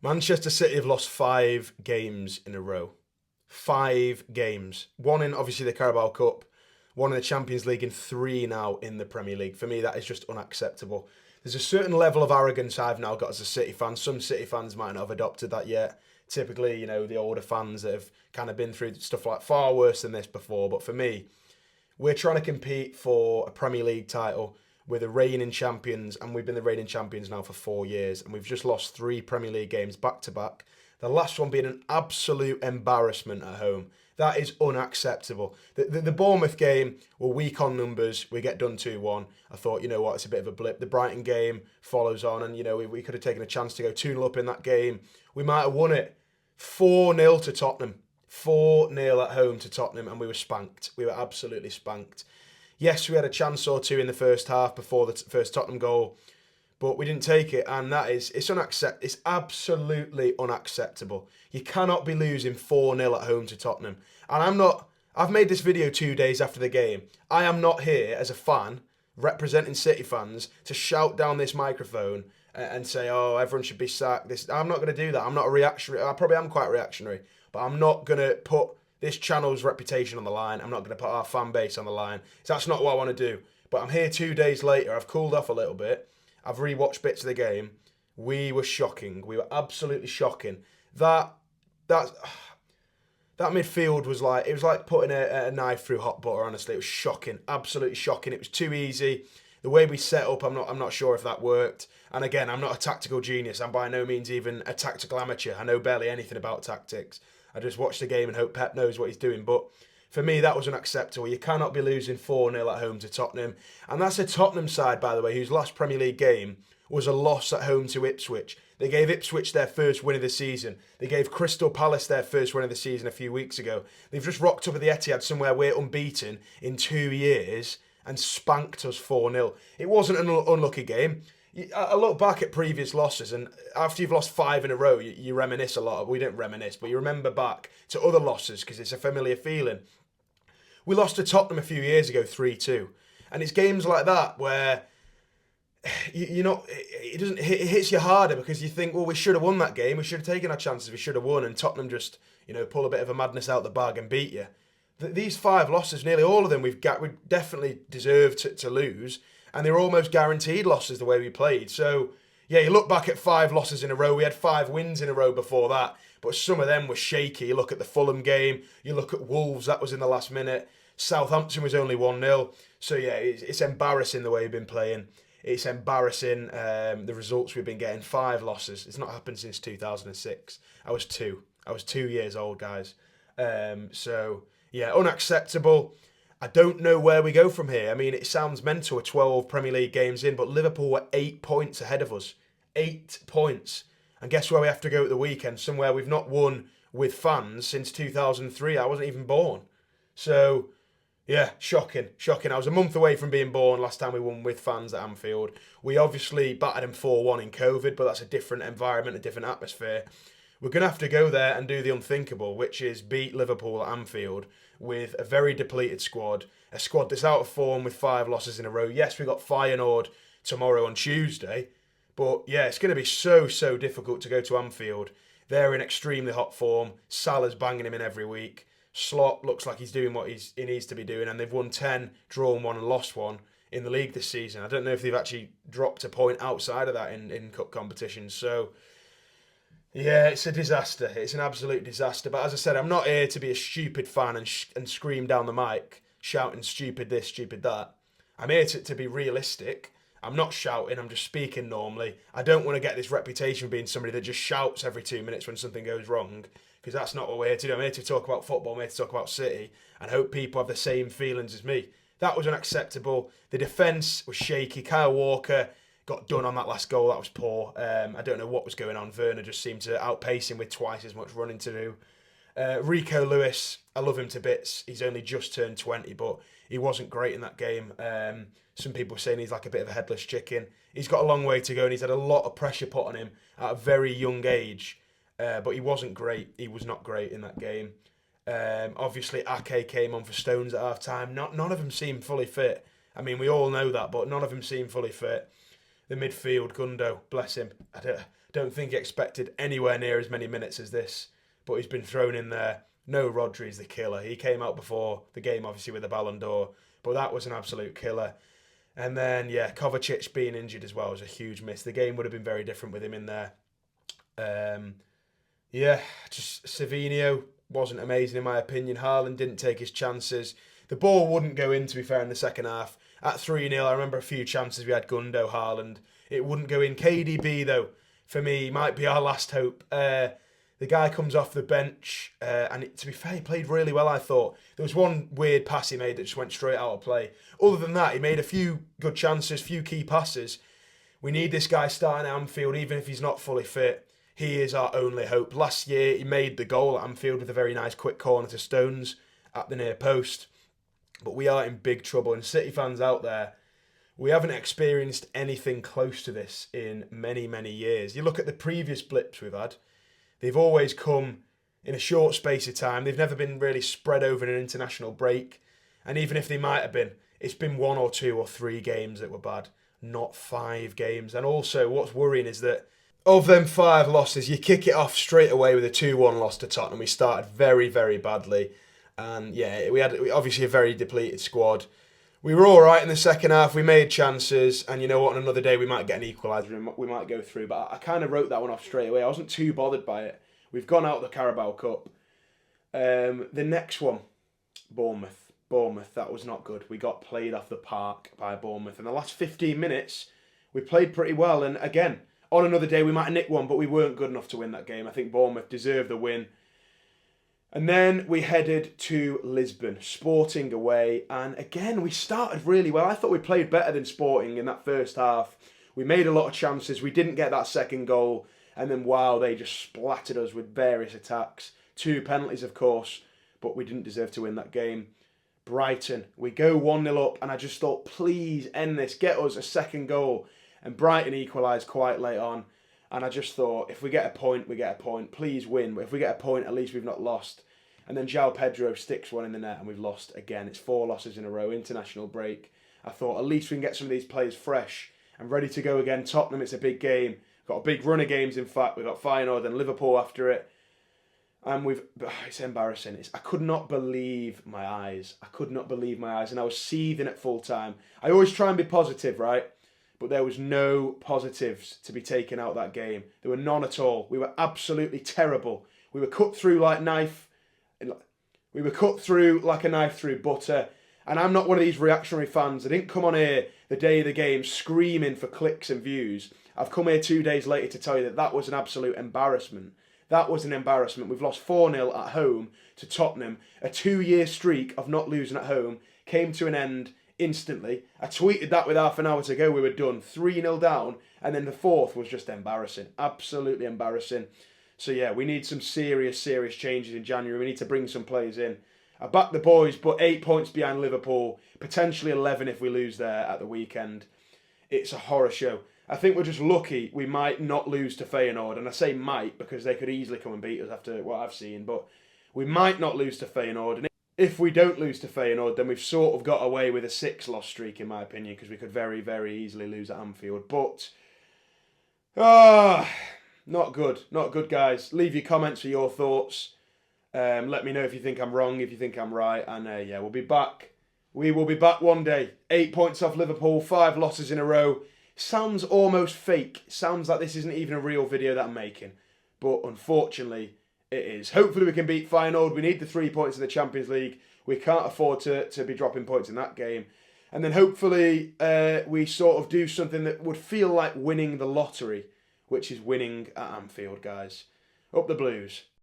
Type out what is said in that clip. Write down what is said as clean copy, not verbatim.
Manchester City have lost 5 games in a row. 5 games. One in obviously the Carabao Cup, one in the Champions League, and three now in the Premier League. For me, that is just unacceptable. There's a certain level of arrogance I've now got as a City fan. Some City fans might not have adopted that yet. Typically, the older fans that have kind of been through stuff like far worse than this before. But for me, we're trying to compete for a Premier League title. We're the reigning champions, and we've been the reigning champions now for 4 years, and we've just lost 3 Premier League games back to back. The last one being an absolute embarrassment at home. That is unacceptable. The Bournemouth game, we're weak on numbers. We get done 2-1. I thought, you know what, it's a bit of a blip. The Brighton game follows on, and, we could have taken a chance to go 2-0 up in that game. We might have won it 4-0 to Tottenham. 4-0 at home to Tottenham, and we were spanked. We were absolutely spanked. Yes, we had a chance or two in the first half before the first Tottenham goal, but we didn't take it, and it's absolutely unacceptable. You cannot be losing 4-0 at home to Tottenham. And I've made this video 2 days after the game. I am not here as a fan, representing City fans, to shout down this microphone and say, oh, everyone should be sacked. I'm not going to do that. I'm not a reactionary. I probably am quite reactionary, but I'm not going to put this channel's reputation on the line. I'm not going to put our fan base on the line. So that's not what I want to do. But I'm here 2 days later. I've cooled off a little bit. I've rewatched bits of the game. We were shocking. We were absolutely shocking. That midfield was like, it was like putting a knife through hot butter. Honestly, it was shocking, absolutely shocking. It was too easy. The way we set up, I'm not sure if that worked. And again, I'm not a tactical genius. I'm by no means even a tactical amateur. I know barely anything about tactics. I just watch the game and hope Pep knows what he's doing. But for me, that was unacceptable. You cannot be losing 4-0 at home to Tottenham. And that's a Tottenham side, by the way, whose last Premier League game was a loss at home to Ipswich. They gave Ipswich their first win of the season. They gave Crystal Palace their first win of the season a few weeks ago. They've just rocked up at the Etihad somewhere we're unbeaten in 2 years and spanked us 4-0. It wasn't an unlucky game. I look back at previous losses, and after you've lost 5 in a row, you reminisce a lot. We don't reminisce, but you remember back to other losses because it's a familiar feeling. We lost to Tottenham a few years ago, 3-2. And it's games like that where it hits you harder because you think, well, we should have won that game. We should have taken our chances. We should have won. And Tottenham just, pull a bit of a madness out the bag and beat you. These 5 losses, nearly all of them, we definitely deserved to lose. And they were almost guaranteed losses the way we played. So, yeah, you look back at 5 losses in a row. We had 5 wins in a row before that. But some of them were shaky. You look at the Fulham game. You look at Wolves. That was in the last minute. Southampton was only 1-0. So, yeah, it's embarrassing the way we've been playing. It's embarrassing the results we've been getting. 5 losses. It's not happened since 2006. I was 2. I was 2 years old, guys. So, yeah, unacceptable. I don't know where we go from here. I mean, it sounds mental, 12 Premier League games in, but Liverpool were 8 points ahead of us. 8 points. And guess where we have to go at the weekend? Somewhere we've not won with fans since 2003. I wasn't even born. So, yeah, shocking. I was a month away from being born last time we won with fans at Anfield. We obviously battered them 4-1 in COVID, but that's a different environment, a different atmosphere. We're going to have to go there and do the unthinkable, which is beat Liverpool at Anfield with a very depleted squad, a squad that's out of form with 5 losses in a row. Yes, we got Feyenoord tomorrow on Tuesday, but yeah, it's going to be so difficult to go to Anfield. They're in extremely hot form. Salah's banging him in every week. Slot looks like he's doing what he needs to be doing, and they've won 10, drawn 1 and lost 1 in the league this season. I don't know if they've actually dropped a point outside of that in cup competitions. So, yeah, it's a disaster. It's an absolute disaster. But as I said, I'm not here to be a stupid fan and scream down the mic, shouting stupid this, stupid that. I'm here to be realistic. I'm not shouting, I'm just speaking normally. I don't want to get this reputation of being somebody that just shouts every 2 minutes when something goes wrong, because that's not what we're here to do. I'm here to talk about football, I'm here to talk about City, and hope people have the same feelings as me. That was unacceptable. The defence was shaky. Kyle Walker got done on that last goal. That was poor. I don't know what was going on. Werner just seemed to outpace him with twice as much running to do. Rico Lewis, I love him to bits. He's only just turned 20, but he wasn't great in that game. Some people are saying he's like a bit of a headless chicken. He's got a long way to go, and he's had a lot of pressure put on him at a very young age. But he wasn't great. He was not great in that game. Obviously, Ake came on for Stones at half time. None of them seemed fully fit. I mean, we all know that, but none of them seemed fully fit. the midfield, Gundo, bless him. I don't think he expected anywhere near as many minutes as this, but he's been thrown in there. No, Rodri's the killer. He came out before the game, obviously, with the Ballon d'Or, but that was an absolute killer. And then, yeah, Kovacic being injured as well was a huge miss. The game would have been very different with him in there. Yeah, just Savinho wasn't amazing in my opinion. Haaland didn't take his chances. The ball wouldn't go in, to be fair, in the second half. At 3-0, I remember a few chances we had Gundo, Haaland. It wouldn't go in. KDB, though, for me, might be our last hope. The guy comes off the bench, and to be fair, he played really well, I thought. There was one weird pass he made that just went straight out of play. Other than that, he made a few good chances, few key passes. We need this guy starting at Anfield, even if he's not fully fit. He is our only hope. Last year, he made the goal at Anfield with a very nice quick corner to Stones at the near post. But we are in big trouble. And City fans out there, we haven't experienced anything close to this in many, many years. You look at the previous blips we've had, they've always come in a short space of time. They've never been really spread over an international break. And even if they might have been, it's been 1 or 2 or 3 games that were bad, not 5 games. And also, what's worrying is that of them 5 losses, you kick it off straight away with a 2-1 loss to Tottenham. We started very, very badly. And yeah, we had obviously a very depleted squad. We were all right in the second half. We made chances. And you know what? On another day, we might get an equaliser. We might go through. But I kind of wrote that one off straight away. I wasn't too bothered by it. We've gone out of the Carabao Cup. The next one, Bournemouth. Bournemouth, that was not good. We got played off the park by Bournemouth. In the last 15 minutes, we played pretty well. And again, on another day, we might have nicked one, but we weren't good enough to win that game. I think Bournemouth deserved the win. And then we headed to Lisbon, Sporting away. And again, we started really well. I thought we played better than Sporting in that first half. We made a lot of chances. We didn't get that second goal. And then, wow, they just splattered us with various attacks. 2 penalties, of course, but we didn't deserve to win that game. Brighton, we go 1-0 up, and I just thought, please end this, get us a second goal. And Brighton equalised quite late on. And I just thought, if we get a point, we get a point. Please win. But if we get a point, at least we've not lost. And then João Pedro sticks one in the net and we've lost again. It's 4 losses in a row, international break. I thought, at least we can get some of these players fresh and ready to go again. Tottenham, it's a big game. We've got a big run of games, in fact. We've got Feyenoord and Liverpool after it. And it's embarrassing. I could not believe my eyes. I could not believe my eyes. And I was seething at full time. I always try and be positive, right? But there was no positives to be taken out of that game. There were none at all. We were absolutely terrible. We were cut through like a knife through butter. And I'm not one of these reactionary fans. I didn't come on here the day of the game screaming for clicks and views. I've come here 2 days later to tell you that was an absolute embarrassment. That was an embarrassment. We've lost 4-0 at home to Tottenham. A 2-year streak of not losing at home came to an end instantly. I tweeted that with half an hour to go. We were done. 3-0 down. And then the fourth was just embarrassing. Absolutely embarrassing. So yeah, we need some serious changes in January. We need to bring some players in. I back the boys, but 8 points behind Liverpool. Potentially 11 if we lose there at the weekend. It's a horror show. I think we're just lucky we might not lose to Feyenoord. And I say might because they could easily come and beat us after what I've seen. But we might not lose to Feyenoord. And if we don't lose to Feyenoord, then we've sort of got away with a 6-loss streak, in my opinion, because we could very, very easily lose at Anfield. But, not good. Not good, guys. Leave your comments for your thoughts. Let me know if you think I'm wrong, if you think I'm right. And, yeah, we'll be back. We will be back one day. 8 points off Liverpool, 5 losses in a row. Sounds almost fake. Sounds like this isn't even a real video that I'm making. But, unfortunately, it is. Hopefully we can beat Feyenoord. We need the 3 points in the Champions League. We can't afford to be dropping points in that game. And then hopefully we sort of do something that would feel like winning the lottery, which is winning at Anfield, guys. Up the Blues.